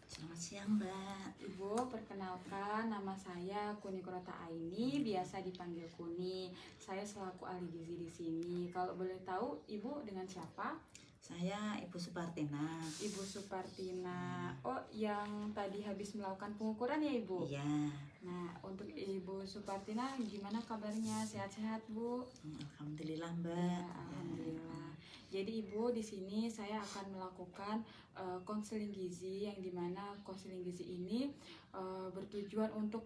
Selamat siang, Mbak. Ibu, perkenalkan nama saya Kuni Kurota Aini, biasa dipanggil Kuni. Saya selaku ahli gizi di sini. Kalau boleh tahu, Ibu dengan siapa? Saya Ibu Supartina. Ibu Supartina. Oh, yang tadi habis melakukan pengukuran ya, Ibu? Iya. Nah, untuk Ibu Supartina gimana kabarnya? Sehat-sehat, Bu? Alhamdulillah, Mbak. Ya, alhamdulillah. Jadi Ibu, di sini saya akan melakukan konseling gizi, yang dimana konseling gizi ini bertujuan untuk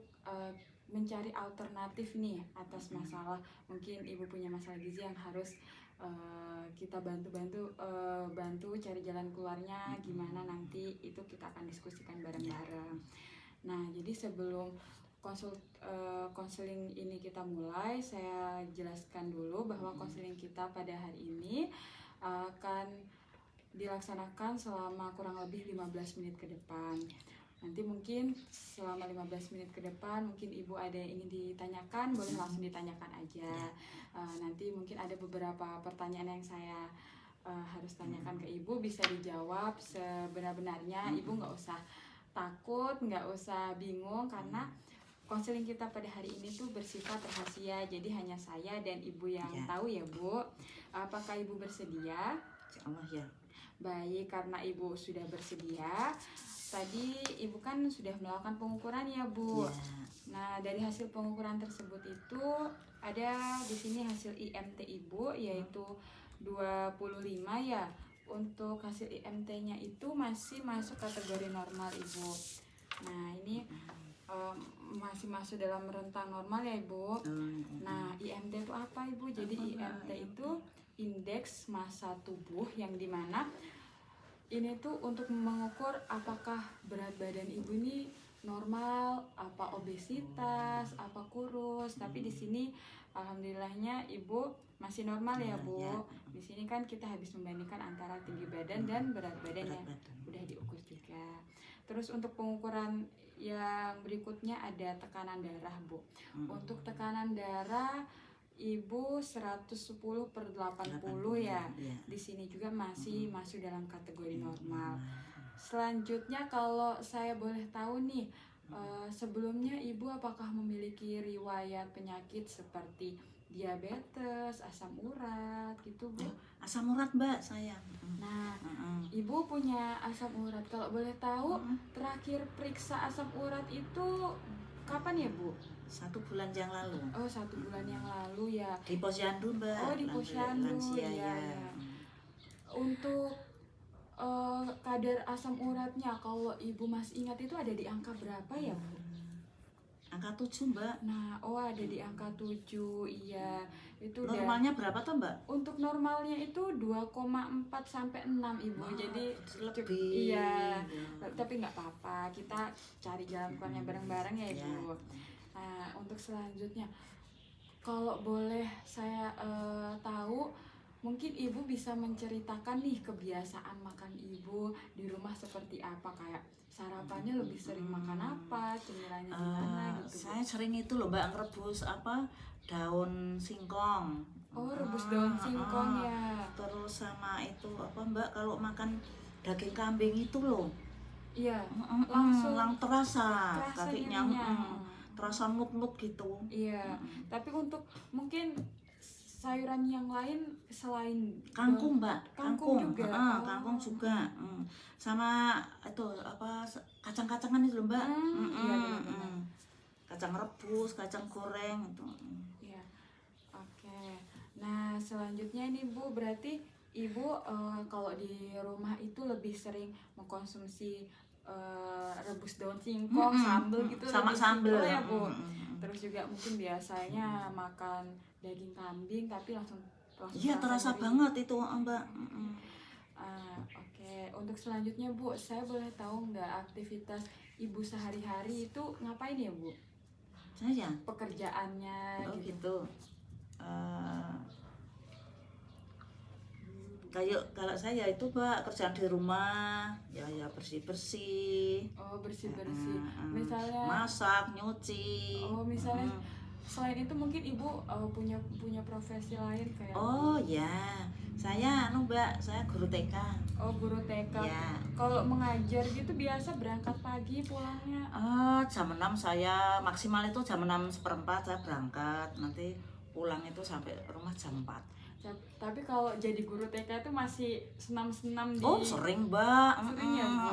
mencari alternatif nih atas masalah, mungkin Ibu punya masalah gizi yang harus kita bantu cari jalan keluarnya gimana, nanti itu kita akan diskusikan bareng-bareng. Nah, jadi sebelum konseling ini kita mulai, saya jelaskan dulu bahwa konseling kita pada hari ini akan dilaksanakan selama kurang lebih 15 menit ke depan. Nanti mungkin selama 15 menit ke depan mungkin Ibu ada yang ingin ditanyakan, boleh langsung ditanyakan aja. Nanti mungkin ada beberapa pertanyaan yang saya harus tanyakan ke Ibu, bisa dijawab sebenar-benarnya. Ibu nggak usah takut, nggak usah bingung, karena konseling kita pada hari ini tuh bersifat rahasia, jadi hanya saya dan Ibu yang tahu ya, Bu. Apakah Ibu bersedia? Insya Allah ya. Baik, karena Ibu sudah bersedia, tadi Ibu kan sudah melakukan pengukuran ya, Bu. Ya. Nah, dari hasil pengukuran tersebut itu ada di sini hasil IMT Ibu, yaitu 25 ya. Untuk hasil IMT-nya itu masih masuk kategori normal, Ibu. Nah, ini masih masuk dalam rentang normal ya, Ibu. Nah, IMT itu apa, Ibu? Jadi IMT itu indeks massa tubuh, yang dimana ini tuh untuk mengukur apakah berat badan Ibu ini normal, apa obesitas, apa kurus. Tapi di sini alhamdulillahnya Ibu masih normal ya, Bu. Di sini kan kita habis membandingkan antara tinggi badan dan berat badan yang udah diukur juga. Terus untuk pengukuran yang berikutnya ada tekanan darah, Bu. Untuk tekanan darah Ibu 110/80 ya. Di sini juga masih masuk dalam kategori normal. Selanjutnya, kalau saya boleh tahu nih, sebelumnya Ibu apakah memiliki riwayat penyakit seperti diabetes, asam urat gitu, Bu? Asam urat, Mbak, saya. Nah, Ibu punya asam urat. Kalau boleh tahu, terakhir periksa asam urat itu kapan ya, Bu? 1 bulan yang lalu. Oh, 1 bulan yang lalu ya. Di Posyandu, Mbak. Oh, di Posyandu, lansia, ya. Untuk kadar asam uratnya, kalau Ibu masih ingat itu ada di angka berapa ya, Bu? Angka 7, Mbak. Nah, ada di angka 7, iya. Itu normalnya berapa tuh, Mbak? Untuk normalnya itu 2,4 sampai 6, Ibu. Jadi lebih. Iya. Tapi nggak apa-apa, kita cari jalan keluarnya bareng-bareng ya, Ibu. Nah, untuk selanjutnya, kalau boleh saya tahu, mungkin Ibu bisa menceritakan nih kebiasaan makan Ibu di rumah seperti apa, kayak sarapannya lebih sering makan apa, cemilannya gimana gitu. Saya sering itu loh, Mbak, ngerebus daun singkong. Oh, rebus daun singkong ya. Terus sama itu apa, Mbak, kalau makan daging kambing itu loh. Iya. Langsung terasa kakinya, terasa nut-nut gitu. Iya. Tapi untuk mungkin sayuran yang lain selain kangkung, Mbak. Kangkung juga. Kangkung juga. Sama itu apa, kacang-kacangan itu loh, Mbak. Iya, kacang rebus, kacang goreng itu. Iya. Oke. Nah, selanjutnya ini, Bu, berarti Ibu kalau di rumah itu lebih sering mengkonsumsi rebus daun singkong, sambal gitu, sama sambal ya, Bu. Terus juga mungkin biasanya makan daging kambing tapi langsung iya, terasa banget itu, Mbak. Oke. Untuk selanjutnya, Bu, saya boleh tahu nggak aktivitas Ibu sehari-hari itu ngapain ya, Bu? Saya Pekerjaannya gitu. Kayak kalau saya itu, Mbak, kerjaan di rumah ya bersih-bersih. Oh, bersih-bersih. Misalnya masak, nyuci. Oh, misalnya selain itu mungkin Ibu punya profesi lain kayak ya, saya Mbak, saya guru TK. Oh, guru TK. Ya. Kalau mengajar gitu biasa berangkat pagi pulangnya. Jam 6 saya maksimal itu jam 6:15 saya berangkat. Nanti pulang itu sampai rumah jam 4. Tapi kalau jadi guru TK itu masih senam-senam di... Oh, sering, Mbak. Sering ya, Bu?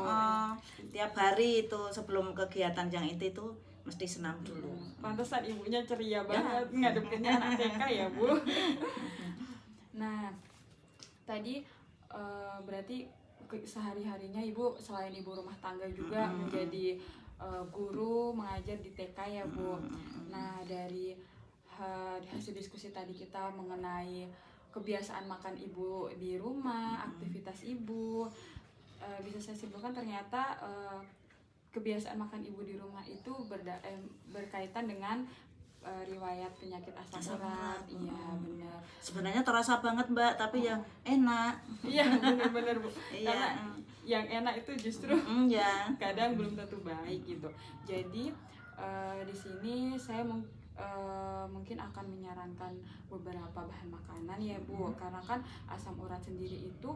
Tiap hari itu sebelum kegiatan yang itu mesti senam dulu. Pantesan ibunya ceria banget ngadepinnya anak TK ya, Bu. Nah, tadi berarti sehari-harinya ibu selain ibu rumah tangga juga menjadi guru mengajar di TK ya, Bu. Nah, dari hasil diskusi tadi kita mengenai kebiasaan makan ibu di rumah, aktivitas ibu, bisa saya simpulkan ternyata kebiasaan makan ibu di rumah itu berkaitan dengan riwayat penyakit asam urat. Iya, benar. Sebenarnya terasa banget, Mbak, tapi ya enak. Iya, benar-benar, Bu. Iya. Karena yang enak itu justru Ya. kadang belum tentu baik gitu. Jadi di sini saya mungkin akan menyarankan beberapa bahan makanan ya, Bu, karena kan asam urat sendiri itu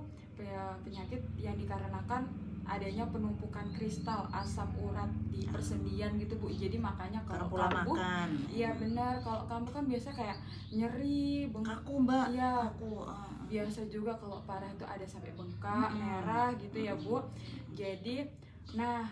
penyakit yang dikarenakan adanya penumpukan kristal asam urat di persendian gitu, Bu. Jadi makanya kalau pola kamu makan. iya benar, kalau kamu kan biasa kayak nyeri, bengkak. Kaku, Mbak. Iya. Kaku. Biasa juga kalau parah itu ada sampai bengkak, merah gitu ya, Bu. Jadi, nah,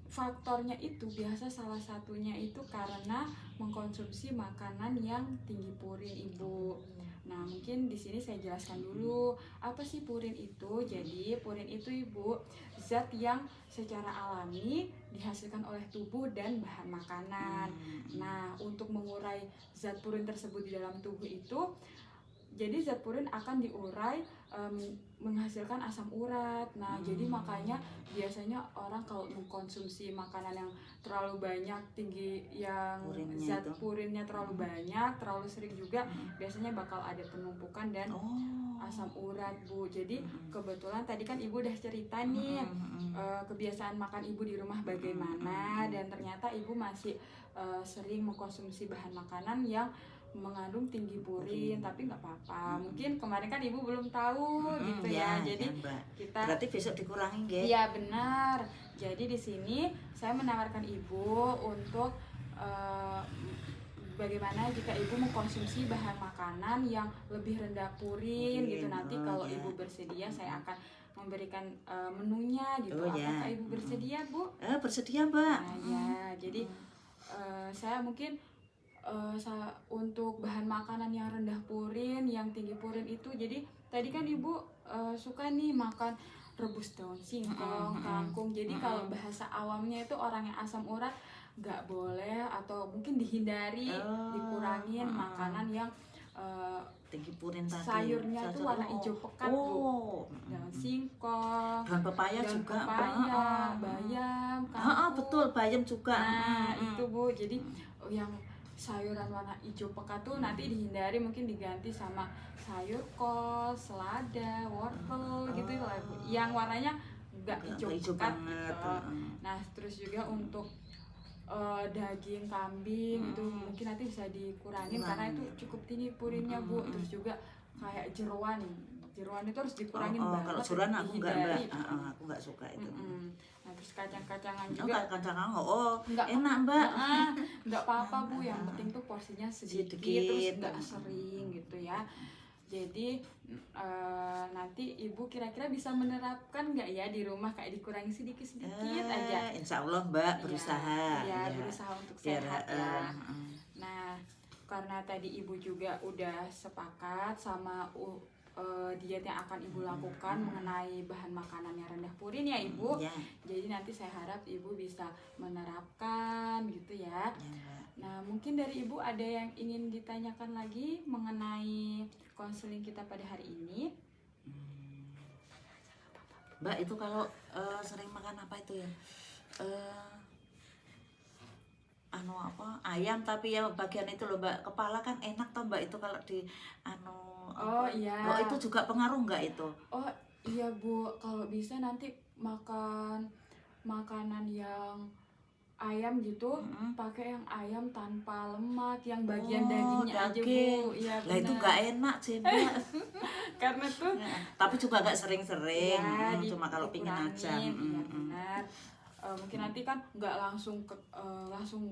faktornya itu biasa salah satunya itu karena mengkonsumsi makanan yang tinggi purin, Ibu. Nah, mungkin di sini saya jelaskan dulu apa sih purin itu. Jadi, purin itu, Ibu, zat yang secara alami dihasilkan oleh tubuh dan bahan makanan. Nah, untuk mengurai zat purin tersebut di dalam tubuh itu, jadi zat purin akan diurai menghasilkan asam urat. Nah, jadi makanya biasanya orang kalau mengkonsumsi makanan yang terlalu banyak, tinggi yang zat purinnya terlalu banyak, terlalu sering juga, biasanya bakal ada penumpukan dan asam urat, Bu. Jadi kebetulan tadi kan Ibu udah cerita nih kebiasaan makan Ibu di rumah bagaimana, dan ternyata Ibu masih sering mengkonsumsi bahan makanan yang mengandung tinggi purin, tapi nggak apa-apa. Mungkin kemarin kan Ibu belum tahu gitu ya. Jadi kita berarti besok dikurangi, nggih. Iya, benar. Jadi di sini saya menawarkan Ibu untuk bagaimana jika Ibu mengkonsumsi bahan makanan yang lebih rendah purin gitu. Nanti kalau Ibu bersedia saya akan memberikan menunya gitu. Apakah Ibu bersedia, Bu? Bersedia, Mbak. Nah, ya. Jadi saya mungkin untuk bahan makanan yang rendah purin, yang tinggi purin itu, jadi tadi kan Ibu suka nih makan rebus daun singkong, kangkung. Jadi kalau bahasa awamnya itu orang yang asam urat nggak boleh atau mungkin dihindari, dikurangin makanan yang tinggi purin tadi. Sayurnya itu warna hijau pekat, Bu. Daun singkong, daun pepaya juga, bayam, kangkung. Betul, bayam juga. Nah, itu, Bu. Jadi yang sayuran warna hijau pekat tuh nanti dihindari, mungkin diganti sama sayur kol, selada, wortel gitu lah, Bu. Yang warnanya nggak hijau pekat gitu. Nah, terus juga untuk daging kambing itu mungkin nanti bisa dikurangin karena itu cukup tinggi purinnya, Bu. Terus juga kayak jeroan itu harus dikurangin banget. Kalau jeroan aku nggak, Mbak. Aku nggak suka itu. Nah, terus kacang-kacangan juga. Kacang-kacangan enak, Mbak. Nggak apa-apa, Bu. Yang penting tuh porsinya sedikit. Terus nggak sering gitu ya. Jadi nanti Ibu kira-kira bisa menerapkan nggak ya di rumah, kayak dikurangi sedikit-sedikit aja? Insya Allah, Mbak, berusaha. Ya, berusaha untuk sehat ya. Nah, karena tadi Ibu juga udah sepakat sama diet yang akan Ibu lakukan mengenai bahan makanan yang rendah purin ya, Ibu. Jadi nanti saya harap Ibu bisa menerapkan gitu ya. Nah, mungkin dari Ibu ada yang ingin ditanyakan lagi mengenai konseling kita pada hari ini? Mbak, itu kalau sering makan apa itu ya? Ayam, tapi ya bagian itu loh, Mbak, kepala kan enak toh, Mbak, itu kalau di iya. itu juga pengaruh nggak itu? Oh iya, Bu, kalau bisa nanti makan makanan yang ayam gitu, pakai yang ayam tanpa lemak, yang bagian Oh, dagingnya aja daging. Bu. Iya Lah itu benar. nggak enak sih, Mbak. Karena tuh Tapi juga nggak sering-sering, ya cuma kalau pingin aja. dikurangin, iya benar. Mungkin nanti kan nggak langsung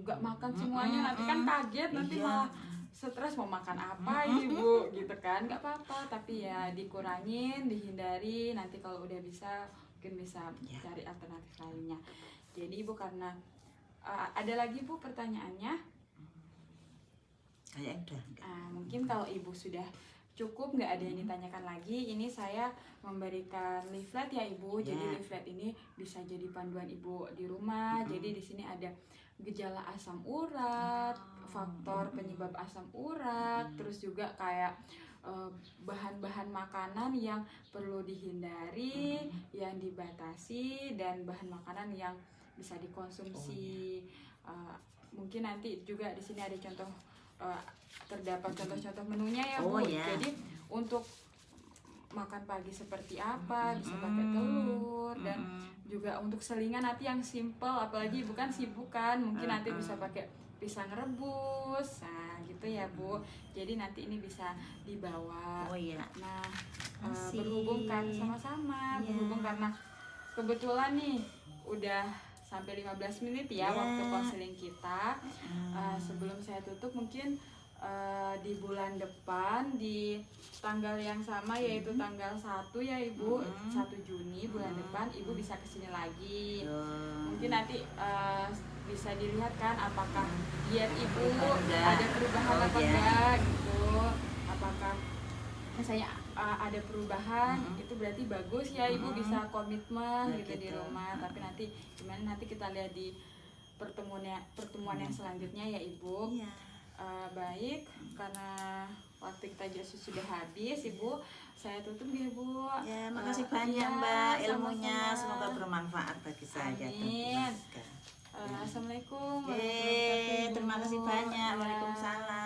nggak makan semuanya, nanti kan kaget, nanti Iya. malah stres mau makan apa ini Bu, gitu kan. Nggak apa-apa, tapi ya dikurangin, dihindari, nanti kalau udah bisa mungkin bisa Ya. cari alternatif lainnya. Jadi Ibu karena ada lagi Bu pertanyaannya. Kayaknya udah enggak. Mungkin kalau Ibu sudah cukup, nggak ada yang ditanyakan lagi, ini saya memberikan leaflet ya Ibu. Jadi Ya. leaflet ini bisa jadi panduan Ibu di rumah. Jadi di sini ada gejala asam urat, faktor penyebab asam urat, terus juga kayak bahan-bahan makanan yang perlu dihindari, yang dibatasi, dan bahan makanan yang bisa dikonsumsi. Mungkin nanti juga di sini ada contoh, terdapat contoh-contoh menunya ya Bu. Oh, ya. Jadi untuk makan pagi seperti apa, bisa pakai telur, dan juga untuk selingan nanti yang simple, apalagi bukan sibuk kan, mungkin nanti bisa pakai pisang rebus, nah gitu ya Bu. Jadi nanti ini bisa dibawa. Oh iya. Nah, Makasih. berhubung kan sama-sama, Iya. berhubung karena kebetulan nih udah sampai 15 menit ya Iya. waktu konseling kita. Sebelum saya tutup mungkin di bulan depan di tanggal yang sama, yaitu tanggal 1 ya Ibu, 1 Juni bulan depan Ibu bisa kesini lagi. Mungkin nanti bisa dilihat kan apakah diet Ibu ada perubahan apa enggak gitu. Apakah misalnya ada perubahan, itu berarti bagus ya Ibu bisa komitmen gitu di rumah. Tapi nanti gimana, nanti kita lihat di pertemuan yang selanjutnya ya Ibu. Iya. Baik, karena waktu kita sudah habis Ibu, saya tutup ya Bu. Ya, makasih banyak Iya, Mbak ilmunya, sama-sama. semoga bermanfaat bagi saya dan Amin. keluarga. Assalamualaikum Oke, warahmatullahi wabarakatuh, Ibu. terima kasih banyak. Ya. Waalaikumsalam.